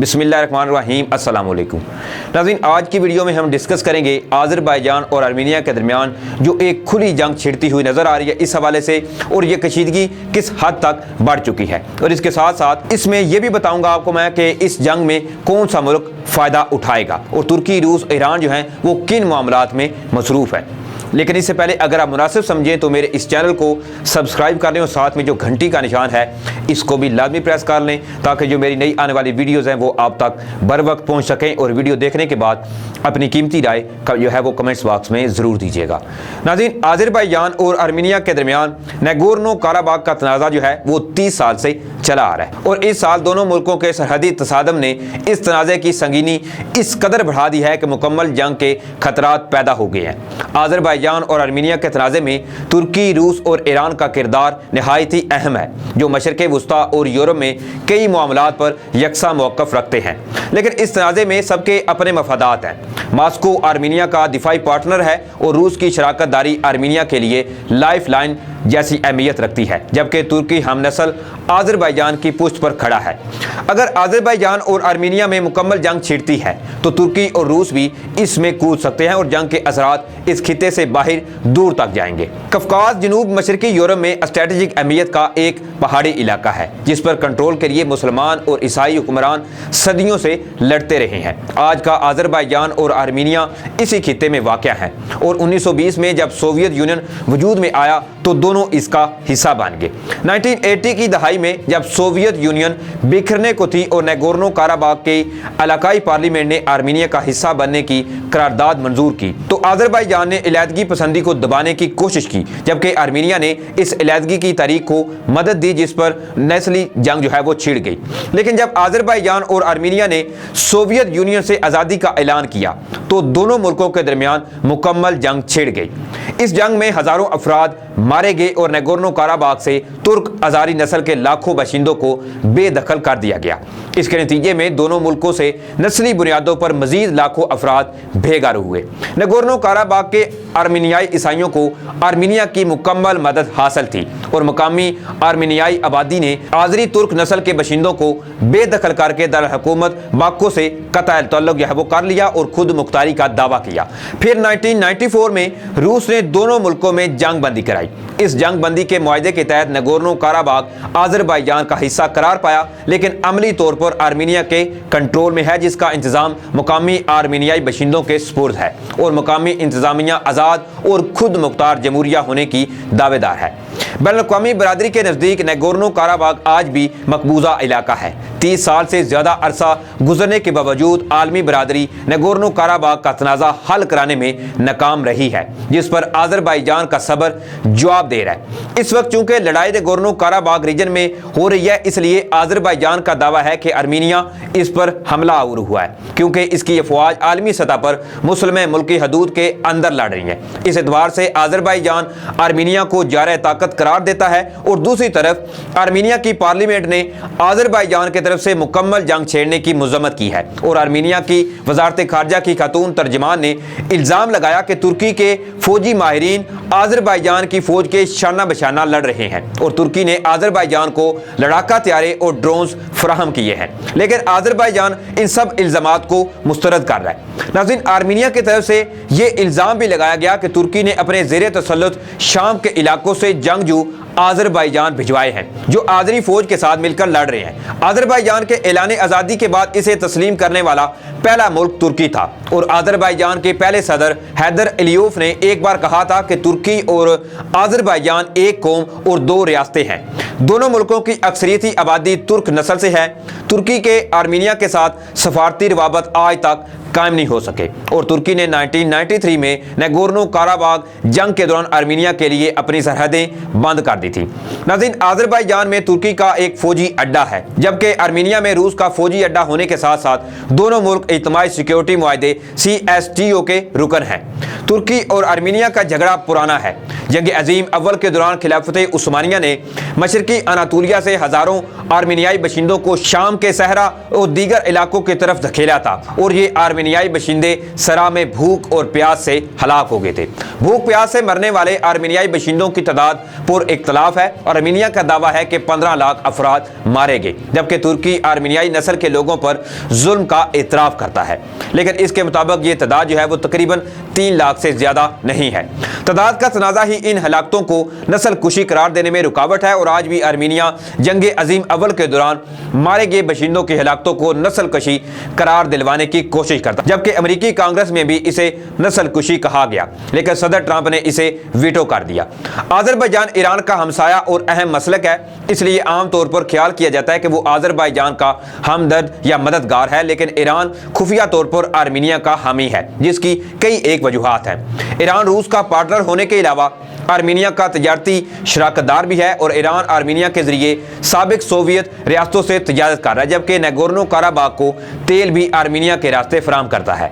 बिस्मिल्लाहिर्रहमानिर्रहीम अस्सलाम वालेकुम नाज़रीन, आज की वीडियो में हम डिस्कस करेंगे आज़रबाईजान और आर्मीनिया के दरमियान जो एक खुली जंग छिड़ती हुई नज़र आ रही है इस हवाले से, और ये कशीदगी किस हद तक बढ़ चुकी है। और इसके साथ साथ इसमें यह भी बताऊंगा आपको मैं कि इस जंग में कौन सा मुल्क फ़ायदा उठाएगा और तुर्की, रूस, ईरान जो हैं वो किन मामलात में मसरूफ़ है। लेकिन इससे पहले अगर आप मुनासिब समझें तो मेरे इस चैनल को सब्सक्राइब कर लें और साथ में जो घंटी का निशान है इसको भी लाजमी प्रेस कर लें, ताकि जो मेरी नई आने वाली वीडियोज़ हैं वो आप तक बर वक्त पहुँच सकें। और वीडियो देखने के बाद अपनी कीमती राय जो है वो कमेंट्स बॉक्स में ज़रूर दीजिएगा। नाज़रीन, आज़रबाईजान और आर्मीनिया के दरमियान नगोर्नो काराबाग का तनाज़ा जो है वो 30 साल से चला आ रहा है, और इस साल दोनों मुल्कों के सरहदी तसादम ने इस तनाज़े की संगीनी इस कदर बढ़ा दी है कि मुकम्मल जंग के खतरात पैदा हो गए हैं। आज़रबाईजान और आर्मीनिया के तनाज़े में तुर्की, रूस और ईरान का किरदार नहायत ही अहम है, जो मशरक़ वुस्ता और यूरोप में कई मामलात पर यकसा मौक़िफ़ रखते हैं। लेकिन इस तनाज़े में सबके अपने मफादात हैं। मास्को आर्मीनिया का दिफाई पार्टनर है और रूस की शराकत दारी आर्मीनिया के लिए लाइफ लाइन जैसी अहमियत रखती है, जबकि तुर्की हमनस्ल आज़रबाईजान की पुष्ट पर खड़ा है। अगर आज़रबाईजान और आर्मीनिया में मुकम्मल जंग छिड़ती है तो तुर्की और रूस भी इसमें कूद सकते हैं और जंग के असरात इस खिते से बाहर दूर तक जाएंगे। कफकाज जनूब मशरकी यूरोप में स्ट्रेटजिक अहमियत का एक पहाड़ी इलाका है, जिस पर कंट्रोल के लिए मुसलमान और ईसाई हुक्मरान सदियों से लड़ते रहे हैं। आज का आज़रबाईजान और आर्मीनिया इसी खिते में वाक़या है, और 1920 में जब सोवियत यूनियन वजूद में आया तो दोनों इसका हिस्सा बन गए। 1980 की दहाई में जब सोवियत यूनियन बिखरने को थी और नगोर्नो काराबाग के इलाकाई पार्लियामेंट ने आर्मीनिया का हिस्सा बनने की करारदाद मंजूर की, तो आज़रबाईजान ने इलादगी पसंदी को दबाने की कोशिश की, जबकि आर्मीनिया ने इस इलादगी की तारीख को मदद दी, जिस पर नस्ली जंग जो है वो छिड़ गई। लेकिन जब आज़रबाईजान और आर्मीनिया ने सोवियत यूनियन से आज़ादी का ऐलान किया तो दोनों मुल्कों के दरमियान मुकम्मल जंग छिड़ गई। इस जंग में हज़ारों अफराद मारे गए और नगोर्नो काराबाग से तुर्क अज़ारी नस्ल के लाखों बाशिंदों को बेदखल कर दिया गया। इसके नतीजे में दोनों मुल्कों से नस्ली बुनियादों पर मजीद लाखों अफराद बेघर हुए। नगोर्नो काराबाग के आर्मीनियाई ईसाइयों को आर्मीनिया की मुकम्मल मदद हासिल थी, और मकामी आर्मीनियाई आबादी ने आज़री तुर्क नस्ल के बाशिंदों को बेदखल करके दारुल हुकूमत बाको से कतई ताल्लुक जो है वो कर लिया और खुद मुख्तारी का दावा किया। फिर 1994 में रूस ने दोनों मुल्कों में जंग बंदी कराई। इस जंग बंदी के मुआहदे के तहत नगोर्नो काराबाग आज़रबाईजान का हिस्सा करार पाया, लेकिन अमली तौर पर आर्मीनिया के कंट्रोल में है, जिसका इंतजाम मुकामी आर्मीनियाई बाशिंदों के सुपुर्द है, और मुकामी इंतजामिया आज़ाद और खुद मुख्तार जमहूरिया होने की दावेदार है। बैनुल-अक़वामी बरादरी के नज़दीक नगोर्नो काराबाग आज भी मकबूजा इलाका है। 30 साल से ज़्यादा अरसा गुजरने के बावजूद आलमी बरादरी नगोर्नो काराबाग का तनाज़ा हल कराने में नाकाम रही है, जिस पर आज़रबाईजान का सब्र जवाब दे रहा है। इस वक्त चूंकि लड़ाई नगोर्नो काराबाग रीजन में हो रही है, इसलिए आज़रबाईजान का दावा है कि आर्मीनिया इस पर हमला आवर हुआ है, क्योंकि इसकी अफवाज आलमी सतह पर मुस्लिम मुल्क की हदूद के अंदर लड़ रही है। इस एतबार से आज़रबाईजान आर्मीनिया को जारे ताकत करार देता है, और दूसरी तरफ आर्मीनिया की पार्लियामेंट ने आज़रबाईजान की तरफ से मुकम्मल जंग छेड़ने की मज़म्मत की है। और आर्मीनिया की वजारत खारजा की खातून तर्जमान ने इल्ज़ाम लगाया कि तुर्की के फौजी माहिरीन आज़रबाईजान की फौज के शाना बशाना लड़ रहे हैं, और तुर्की ने आज़रबाईजान को लड़ाका तैयारे और ड्रोन्स फराहम किए हैं। लेकिन आज़रबाईजान इन सब इल्ज़ामात को मुस्तरद कर रहा है। नाज़रीन, आर्मीनिया की तरफ से ये इल्ज़ाम भी लगाया गया कि तुर्की ने अपने ज़ेरे तसल्लुत शाम के इलाकों से जंगजू आज़रबाईजान भिजवाए हैं, जो आज़री फौज के साथ मिलकर लड़ रहे हैं। आज़रबाईजान के ऐलान आज़ादी के बाद इसे तस्लीम करने वाला पहला मुल्क तुर्की था, और आज़रबाईजान के पहले सदर हैदर अलीयोफ ने एक बार कहा था कि तुर्की और आज़रबाईजान एक कौम और दो रियासतें हैं। दोनों मुल्कों की अक्सरियती आबादी तुर्क नस्ल से है। तुर्की के आर्मीनिया के साथ सफारती रवाबत आज तक कायम नहीं हो सके, और तुर्की ने 1993 में नगोर्नो काराबाग जंग के दौरान आर्मीनिया के लिए अपनी सरहदें बंद कर दी थी। नाज़रीन, आज़रबाईजान में तुर्की का एक फौजी अड्डा है, जबकि आर्मीनिया में रूस का फौजी अड्डा होने के साथ साथ दोनों मुल्क इज्तिमाई सिक्योरिटी मुआहदे CSTO के रुकन हैं। तुर्की और आर्मीनिया का झगड़ा पुराना है। जंग अजीम अव्वल के दौरान खिलाफत उस्मानिया ने मशरकी अनातोलिया से हज़ारों आर्मीनियाई बाशिंदों को शाम के सहरा और दीगर इलाकों की तरफ धकेला था, और ये आर्मीनियाई बाशिंदे सरा में भूख और प्यास से हलाक हो गए थे। भूख प्यास से मरने वाले आर्मीनियाई बशिंदों की तादाद पर इख्तलाफ है और आर्मीनिया का दावा है कि 15 लाख अफराद मारे गए, जबकि तुर्की आर्मीनियाई नस्ल के लोगों पर जुल्म का इतराफ करता है। लेकिन इसके मुताबिक ये तादाद जो है वो तकरीबन 3 लाख से ज्यादा नहीं है। तादाद का तनाज़ा ही इन हलाकतों को नस्ल कुशी करार देने में रुकावट है और आज भी आर्मीनिया जंग अजीम अव्वल के दौरान मारे गए बशिंदों की हलाकतों को नस्ल कशी करार दिलवाने की कोशिश करता, जबकि अमेरिकी कांग्रेस में भी इसे नस्ल कुशी कहा गया, लेकिन सदर ट्रंप ने इसे वीटो कर दिया। अजरबैजान ईरान का हमसाया और अहम मसलक है, इसलिए आमतौर पर ख्याल किया जाता है कि वो अजरबैजान का हमदर्द या मददगार है, लेकिन ईरान खुफिया तौर पर आर्मीनिया का हामी है, जिसकी कई एक वजूहात हैं। ईरान रूस का पार्टनर होने के अलावा आर्मीनिया का तजारती शराकतदार भी है और ईरान आर्मीनिया के जरिए साबिक सोवियत रियासतों से तजारत कर रहा है, जबकि नगोर्नो काराबाग को तेल भी आर्मीनिया के रास्ते फराहम करता है।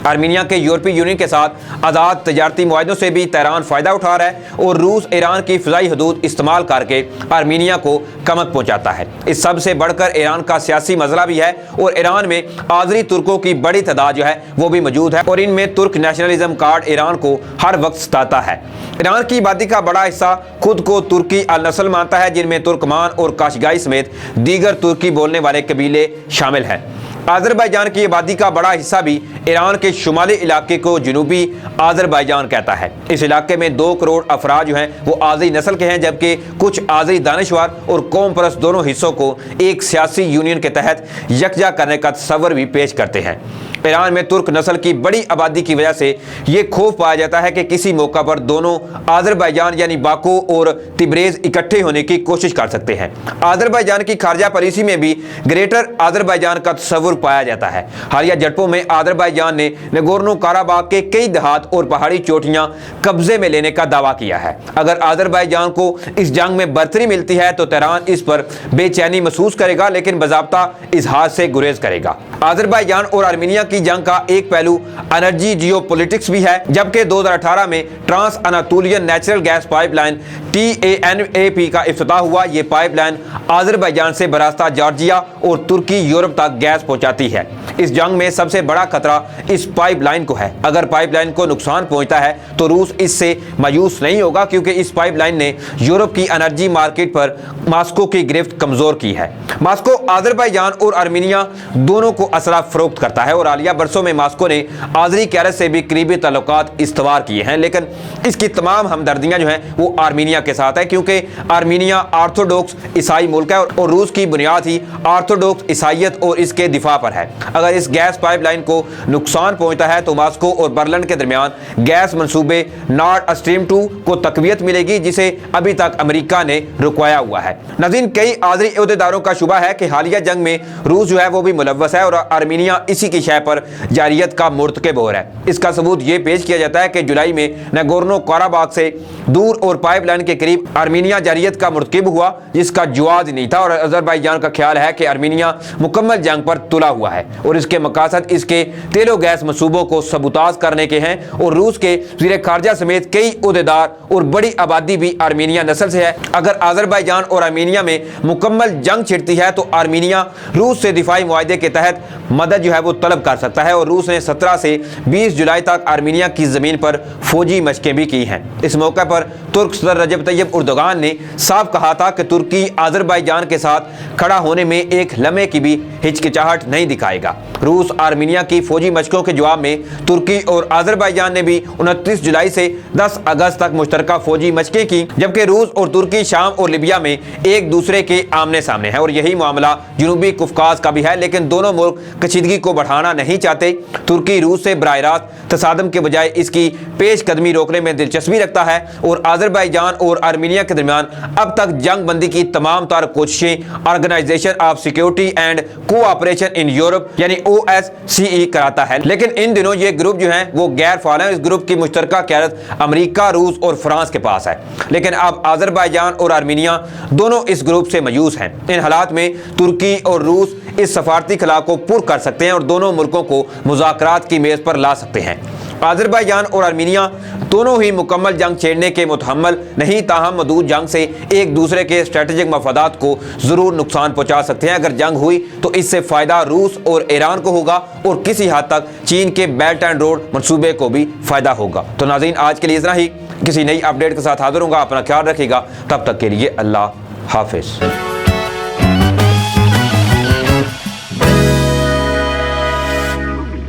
आर्मीनिया के यूरोपीय यूनियन के साथ आज़ाद तजारती मुआहदों से भी तेहरान फ़ायदा उठा रहा है और रूस ईरान की फ़िज़ाई हदूद इस्तेमाल करके आर्मीनिया को कमक पहुँचाता है। इस सब से बढ़कर ईरान का सियासी मसला भी है और ईरान में आज़री तुर्कों की बड़ी तादाद जो है वो भी मौजूद है और इनमें तुर्क नेशनलिज्म कार्ड ईरान को हर वक्त सताता है। ईरान की आबादी का बड़ा हिस्सा खुद को तुर्की अल नस्ल मानता है, जिनमें तुर्कमान और काशगाई समेत दीगर तुर्की बोलने वाले कबीले शामिल हैं। अजरबैजान की आबादी का बड़ा हिस्सा भी ईरान के शुमाली इलाके को जनूबी अजरबैजान कहता है। इस इलाके में 2 करोड़ अफराद जो हैं वो आज़री नस्ल के हैं, जबकि कुछ आज़री दानिशवर और कौम परस्त दोनों हिस्सों को एक सियासी यूनियन के तहत यकजा करने का तस्वर भी पेश करते हैं। ईरान में तुर्क नस्ल की बड़ी आबादी की वजह से ये खौफ पाया जाता है कि किसी मौका पर दोनों अजरबैजान यानी बाको और तिब्रेज इकट्ठे होने की कोशिश कर सकते हैं। अजरबैजान की खारजा पॉलिसी में भी ग्रेटर अजरबैजान का तस्वुर पाया जाता है। हालिया झड़पों में अजरबैजान ने नगोर्नो काराबाग के कई देहात और पहाड़ी चोटियां कब्जे में लेने का दावा किया है। अगर अजरबैजान को इस जंग में बर्तरी मिलती है तो तेहरान इस पर बेचैनी महसूस करेगा, लेकिन बज़ाब्ता इजहार से गुरेज करेगा। अजरबैजान और आर्मीनिया की जंग का एक पहलू एनर्जी जियोपॉलिटिक्स भी है, जबकि 2018 में trans Anatolian natural gas pipeline TANAP का इफ्तिताह हुआ। ये पाइपलाइन अजरबैजान से बरास्ता जॉर्जिया और तुर्की यूरोप तक गैस पहुंचाती है। इस जंग में सबसे बड़ा खतरा इस पाइपलाइन को है। अगर पाइपलाइन को नुकसान पहुंचता है तो रूस इससे मायूस नहीं होगा, क्योंकि इस पाइपलाइन ने यूरोप की एनर्जी मार्केट पर मॉस्को की गिरफ्त कमजोर की है। मॉस्को अजरबैजान और आर्मीनिया दोनों को असला फरोख्त करता है और हालिया बरसों में मॉस्को ने आज़री क्यारत से भी करीबी ताल्लुकात इस्तवार किए हैं, लेकिन इसकी तमाम हमदर्दियां जो हैं वो आर्मीनिया के साथ है, क्योंकि आर्मीनिया ऑर्थोडॉक्स ईसाई मुल्क है और रूस की बुनियाद ही ऑर्थोडॉक्स ईसाइयत और इसके दिफा पर है। अगर इस गैस पाइपलाइन को नुकसान पहुंचता है तो मॉस्को और बर्लिन के दरमियान गैस मंसूबे नॉर्ड स्ट्रीम 2 को तकवीत मिलेगी, जिसे अभी तक अमेरिका ने रुकवाया हुआ है। नाज़रीन, कई आज़री अहदेदारों का शुबा है कि हालिया जंग में रूस जो है वो भी मुलव्वस है और आर्मीनिया इसी की शय पर जारियत का मुर्तकिब हो रहा है। इसका सबूत ये पेश किया जाता है कि जुलाई में नगोर्नो काराबाग से दूर और पाइपलाइन के करीब आर्मीनिया जारियत का मुर्तकिब हुआ, जिसका जवाब नहीं था और अजरबैजान का ख्याल है कि आर्मीनिया मुकम्मल जंग पर तुला हुआ है और इसके मकासद इसके तेलो गैस मंसूबों को सबूताज करने के हैं और रूस के वज़ीर खारजा समेत कई अहदेदार और बड़ी आबादी भी आर्मीनिया नस्ल से है। अगर अजरबैजान और आर्मीनिया में मुकम्मल जंग छिड़ती है तो आर्मीनिया रूस से दिफाई मुआहदे के तहत मदद जो है वो तलब कर सकता है और रूस ने 17 से 20 जुलाई तक आर्मीनिया की ज़मीन पर फौजी मशकें भी की हैं। इस मौके पर तुर्क सदर रजब तैयब उर्दोगान ने साफ कहा था कि तुर्की अजरबैजान के साथ खड़ा होने में एक लम्हे की भी हिचकिचाहट नहीं दिखाएगा। रूस आर्मीनिया की फौजी मशकों के जवाब में तुर्की और अजरबैजान ने भी 29 जुलाई से 10 अगस्त तक मुश्तरका फौजी मशकें की, जबकि रूस और तुर्की शाम और लिबिया में एक दूसरे के आमने सामने है और यही मामला जनूबी कफकाज का भी है, लेकिन दोनों मुल्क कशीदगी को बढ़ाना नहीं चाहते। तुर्की रूस से बराह रास्त तसादम के बजाय इसकी पेश कदमी रोकने में दिलचस्पी रखता है और अजरबैजान और आर्मीनिया के दरमियान अब तक जंग बंदी की तमाम तार कोशिशें organisation of security and cooperation in Europe यानी OSCE कराता है, लेकिन इन दिनों ये ग्रुप जो है वो गैर फाल है। इस ग्रुप की मुश्तरका क़यादत अमेरिका, रूस और फ्रांस के पास है, लेकिन अब अजरबैजान और आर्मीनिया दोनों इस ग्रुप से मायूस हैं। इन हालात में तुर्की और रूस इस सफारती खला को पुर कर सकते हैं और दोनों मुल्कों को मुज़ाकरात की मेज़ पर ला सकते हैं। आज़रबाईजान और आर्मीनिया दोनों ही मुकम्मल जंग छेड़ने के मुतहम्मल नहीं, ताहम मदूद जंग से एक दूसरे के स्ट्रेटेजिक मफादात को ज़रूर नुकसान पहुँचा सकते हैं। अगर जंग हुई तो इससे फ़ायदा रूस और ईरान को होगा और किसी हद तक चीन के बेल्ट एंड रोड मनसूबे को भी फ़ायदा होगा। तो नाज़रीन, आज के लिए इतना ही। किसी नई अपडेट के साथ हाजिर होगा। अपना ख्याल रखिएगा। तब तक के लिए अल्लाह हाफिज़।